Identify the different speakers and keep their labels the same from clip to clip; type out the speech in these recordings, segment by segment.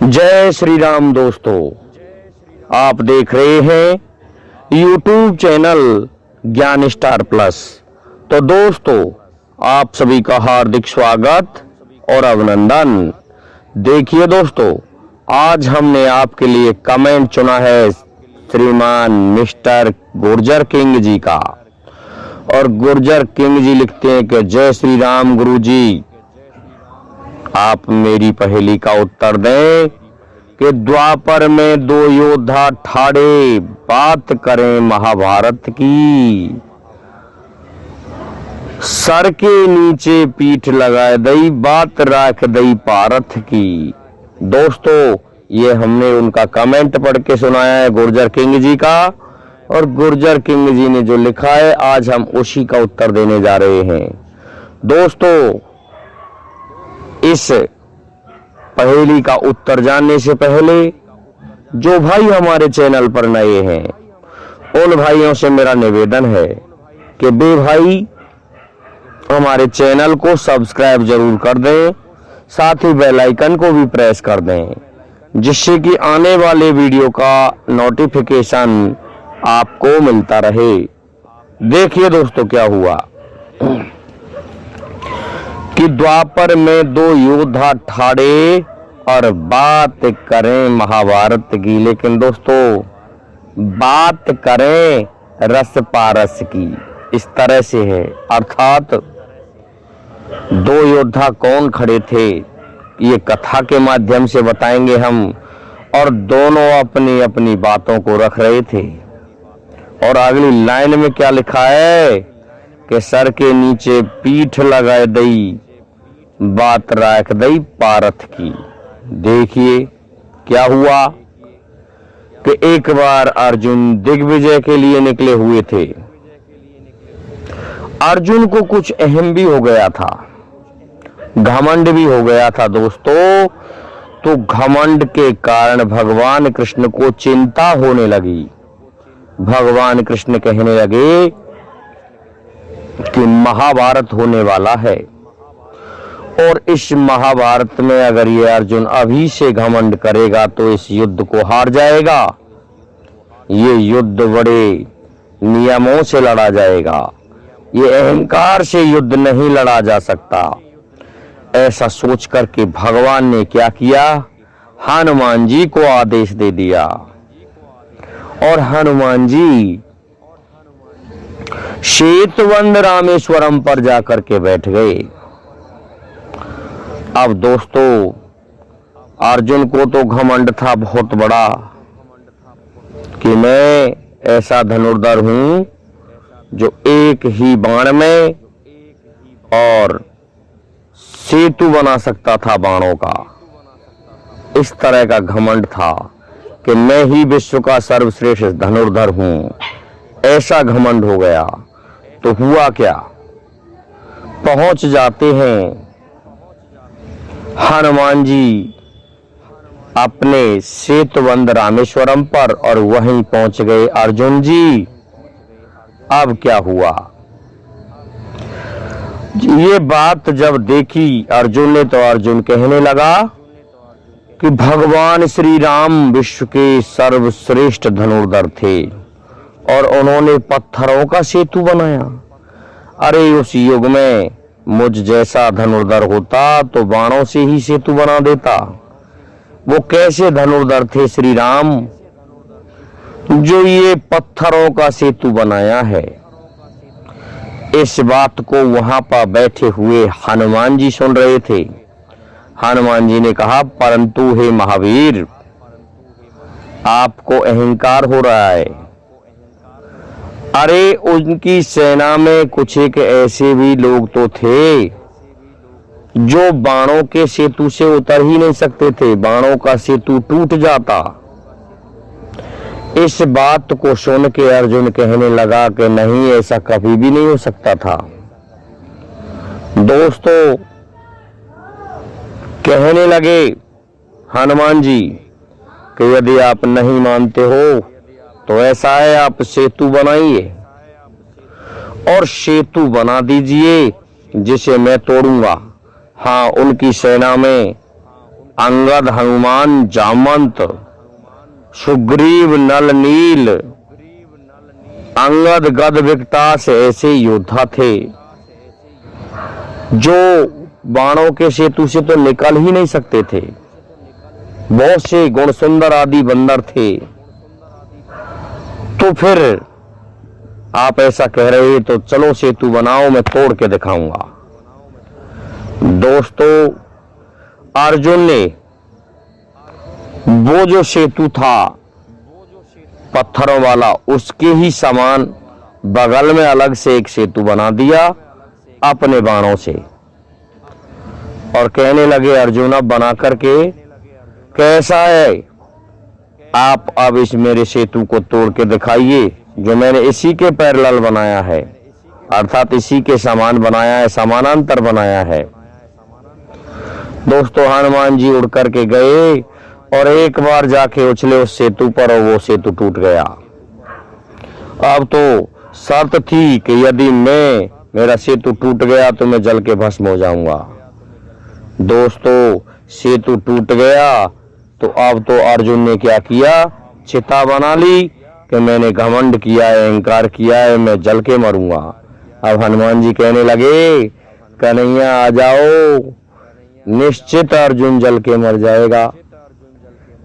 Speaker 1: जय श्री राम दोस्तों, आप देख रहे हैं YouTube चैनल ज्ञान स्टार प्लस। तो दोस्तों, आप सभी का हार्दिक स्वागत और अभिनंदन। देखिए दोस्तों, आज हमने आपके लिए कमेंट चुना है श्रीमान मिस्टर गुर्जर किंग जी का। और गुर्जर किंग जी लिखते हैं कि जय श्री राम गुरु जी, आप मेरी पहेली का उत्तर दें कि द्वापर में दो योद्धा ठाड़े, बात करें महाभारत की। सर के नीचे पीठ लगाए दई, बात राख दई पारथ की। दोस्तों, ये हमने उनका कमेंट पढ़ के सुनाया है गुर्जर किंग जी का। और गुर्जर किंग जी ने जो लिखा है, आज हम उसी का उत्तर देने जा रहे हैं। दोस्तों, इस पहेली का उत्तर जानने से पहले जो भाई हमारे चैनल पर नए हैं, उन भाइयों से मेरा निवेदन है कि वे भाई हमारे चैनल को सब्सक्राइब जरूर कर दें, साथ ही बेल आइकन को भी प्रेस कर दें, जिससे कि आने वाले वीडियो का नोटिफिकेशन आपको मिलता रहे। देखिए दोस्तों, क्या हुआ कि द्वापर में दो योद्धा ठाड़े और बात करें महाभारत की। लेकिन दोस्तों, बात करें रस पारस की, इस तरह से है। अर्थात दो योद्धा कौन खड़े थे, ये कथा के माध्यम से बताएंगे हम। और दोनों अपनी अपनी बातों को रख रहे थे। और अगली लाइन में क्या लिखा है कि सर के नीचे पीठ लगाए दई, बात राख दई पारथ की। देखिए क्या हुआ कि एक बार अर्जुन दिग्विजय के लिए निकले हुए थे। अर्जुन को कुछ अहम भी हो गया था, घमंड भी हो गया था दोस्तों। तो घमंड के कारण भगवान कृष्ण को चिंता होने लगी। भगवान कृष्ण कहने लगे कि महाभारत होने वाला है, और इस महाभारत में अगर ये अर्जुन अभी से घमंड करेगा तो इस युद्ध को हार जाएगा। ये युद्ध बड़े नियमों से लड़ा जाएगा, ये अहंकार से युद्ध नहीं लड़ा जा सकता। ऐसा सोच करके भगवान ने क्या किया, हनुमान जी को आदेश दे दिया। और हनुमान जी श्वेतवंद रामेश्वरम पर जाकर के बैठ गए। अब दोस्तों, अर्जुन को तो घमंड था बहुत बड़ा कि मैं ऐसा धनुर्धर हूं जो एक ही बाण में और सेतु बना सकता था बाणों का। इस तरह का घमंड था कि मैं ही विश्व का सर्वश्रेष्ठ धनुर्धर हूं। ऐसा घमंड हो गया। तो हुआ क्या, पहुंच जाते हैं हनुमान जी अपने सेतुबंद रामेश्वरम पर, और वहीं पहुंच गए अर्जुन जी। अब क्या हुआ, ये बात जब देखी अर्जुन ने, तो अर्जुन कहने लगा कि भगवान श्री राम विश्व के सर्वश्रेष्ठ धनुर्धर थे और उन्होंने पत्थरों का सेतु बनाया। अरे उस युग में मुझ जैसा धनुर्धर होता तो बाणों से ही सेतु बना देता। वो कैसे धनुर्धर थे श्री राम, जो ये पत्थरों का सेतु बनाया है। इस बात को वहां पर बैठे हुए हनुमान जी सुन रहे थे। हनुमान जी ने कहा, परंतु हे महावीर, आपको अहंकार हो रहा है। अरे उनकी सेना में कुछ एक ऐसे भी लोग तो थे जो बाणों के सेतु से उतर ही नहीं सकते थे, बाणों का सेतु टूट जाता। इस बात को सुन के अर्जुन कहने लगा कि नहीं, ऐसा कभी भी नहीं हो सकता था। दोस्तों, कहने लगे हनुमान जी कि यदि आप नहीं मानते हो तो ऐसा है, आप सेतु बनाइए और सेतु बना दीजिए जिसे मैं तोड़ूंगा। हाँ, उनकी सेना में अंगद हनुमान जामंत, सुग्रीव नल नील, अंगद गद विकटास ऐसे योद्धा थे जो बाणों के सेतु से तो निकल ही नहीं सकते थे। बहुत से गुण सुंदर आदि बंदर थे। तो फिर आप ऐसा कह रहे तो चलो सेतु बनाओ, मैं तोड़ के दिखाऊंगा। दोस्तों, अर्जुन ने वो जो सेतु था पत्थरों वाला, उसके ही समान बगल में अलग से एक सेतु बना दिया अपने बाणों से, और कहने लगे अर्जुन अब बना करके कैसा है, आप अब इस मेरे सेतु को तोड़ के दिखाइए जो मैंने इसी के पैरेलल बनाया है, अर्थात इसी के समान बनाया है, समानांतर बनाया है। दोस्तों, हनुमान जी उड़ करके गए और एक बार जाके उछले उस सेतु पर और वो सेतु टूट गया। अब तो शर्त थी कि यदि मेरा सेतु टूट गया तो मैं जल के भस्म हो जाऊंगा। दोस्तों, सेतु टूट गया तो अब तो अर्जुन ने क्या किया, चिता बना ली कि मैंने घमंड किया है, अहंकार किया है, मैं जल के मरूंगा। अब हनुमान जी कहने लगे कन्हैया आ जाओ, निश्चित अर्जुन जल के मर जाएगा।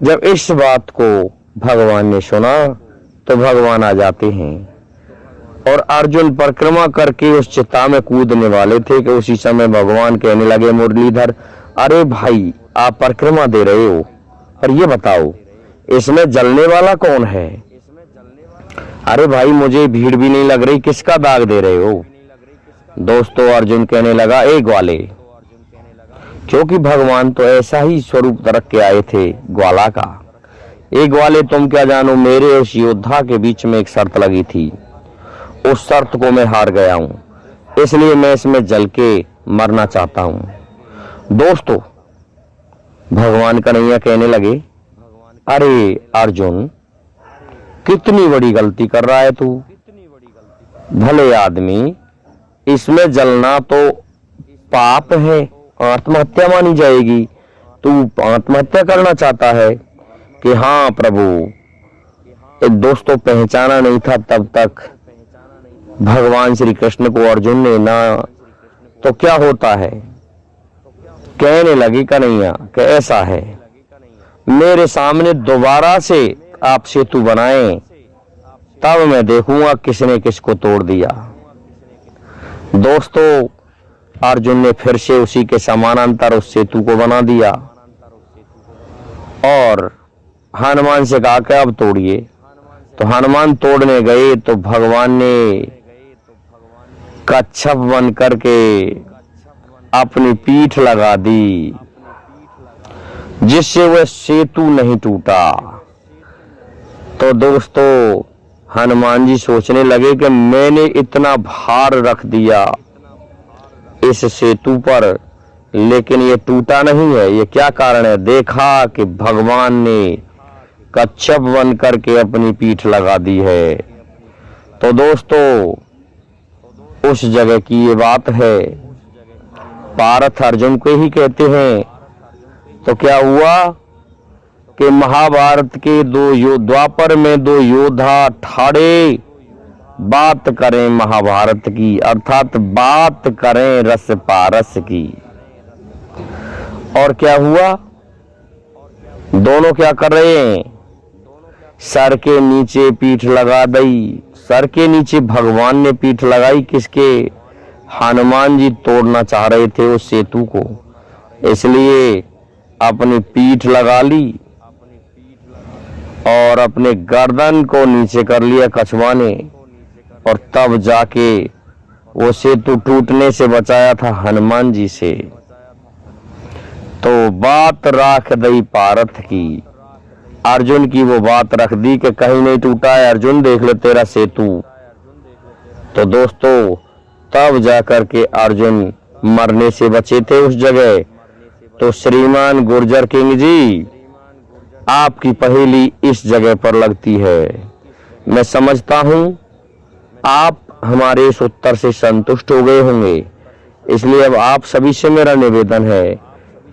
Speaker 1: जब इस बात को भगवान ने सुना तो भगवान आ जाते हैं और अर्जुन परिक्रमा करके उस चिता में कूदने वाले थे कि उसी समय भगवान कहने लगे मुरलीधर, अरे भाई आप परिक्रमा दे रहे हो, और ये बताओ इसमें जलने वाला कौन है? अरे भाई मुझे भीड़ भी नहीं लग रही, किसका दाग दे रहे हो? दोस्तों, अर्जुन कहने लगा एक ग्वाले, क्योंकि भगवान तो ऐसा ही स्वरूप रख के आए थे ग्वाला का। एक ग्वाले तुम क्या जानो, मेरे उस योद्धा के बीच में एक शर्त लगी थी, उस शर्त को मैं हार गया हूं, इसलिए मैं इसमें जल के मरना चाहता हूं। दोस्तों, भगवान कन्हैया कहने लगे अरे अर्जुन कितनी बड़ी गलती कर रहा है तू, भले आदमी, इसमें जलना तो पाप है, आत्महत्या मानी जाएगी। तू आत्महत्या करना चाहता है कि हाँ प्रभु। दोस्तों, पहचाना नहीं था तब तक भगवान श्री कृष्ण को अर्जुन ने ना, तो क्या होता है। कहने लगी कन्हैया कि ऐसा है, मेरे सामने दोबारा से आप सेतु बनाएं, तब मैं देखूंगा किसने किसको तोड़ दिया। दोस्तों, अर्जुन ने फिर से उसी के समानांतर उस सेतु को बना दिया और हनुमान से कहा कि अब तोड़िए। तो हनुमान तोड़ने गए तो भगवान ने कच्छप बन करके अपनी पीठ लगा दी, जिससे वह सेतु नहीं टूटा। तो दोस्तों, हनुमान जी सोचने लगे कि मैंने इतना भार रख दिया इस सेतु पर, लेकिन ये टूटा नहीं है, ये क्या कारण है? देखा कि भगवान ने कच्छप बन करके अपनी पीठ लगा दी है। तो दोस्तों, उस जगह की ये बात है, पार्थ अर्जुन को ही कहते हैं। तो क्या हुआ कि महाभारत के द्वापर में दो योद्धा ठाड़े बात करें महाभारत की, अर्थात बात करें रस पारस की। और क्या हुआ, दोनों क्या कर रहे हैं, सर के नीचे पीठ लगा दी। सर के नीचे भगवान ने पीठ लगाई, किसके? हनुमान जी तोड़ना चाह रहे थे उस सेतु को, इसलिए अपनी पीठ लगा ली और अपने गर्दन को नीचे कर लिया कछुआ ने, और तब जाके वो सेतु टूटने से बचाया था हनुमान जी से। तो बात राख दई पारथ की, अर्जुन की वो बात रख दी कि कहीं नहीं टूटा है अर्जुन, देख ले तेरा सेतु। तो दोस्तों, तब जाकर के अर्जुन मरने से बचे थे उस जगह। तो श्रीमान गुर्जर किंग जी, आपकी पहेली इस जगह पर लगती है। मैं समझता हूं आप हमारे इस उत्तर से संतुष्ट हो गए होंगे, इसलिए अब आप सभी से मेरा निवेदन है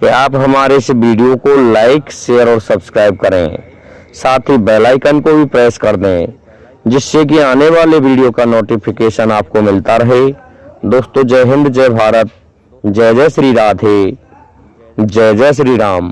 Speaker 1: कि आप हमारे इस वीडियो को लाइक, शेयर और सब्सक्राइब करें, साथ ही बेल आइकन को भी प्रेस कर दें, जिससे कि आने वाले वीडियो का नोटिफिकेशन आपको मिलता रहे। दोस्तों, जय हिंद, जय भारत, जय जय श्री राधे, जय जय श्री राम।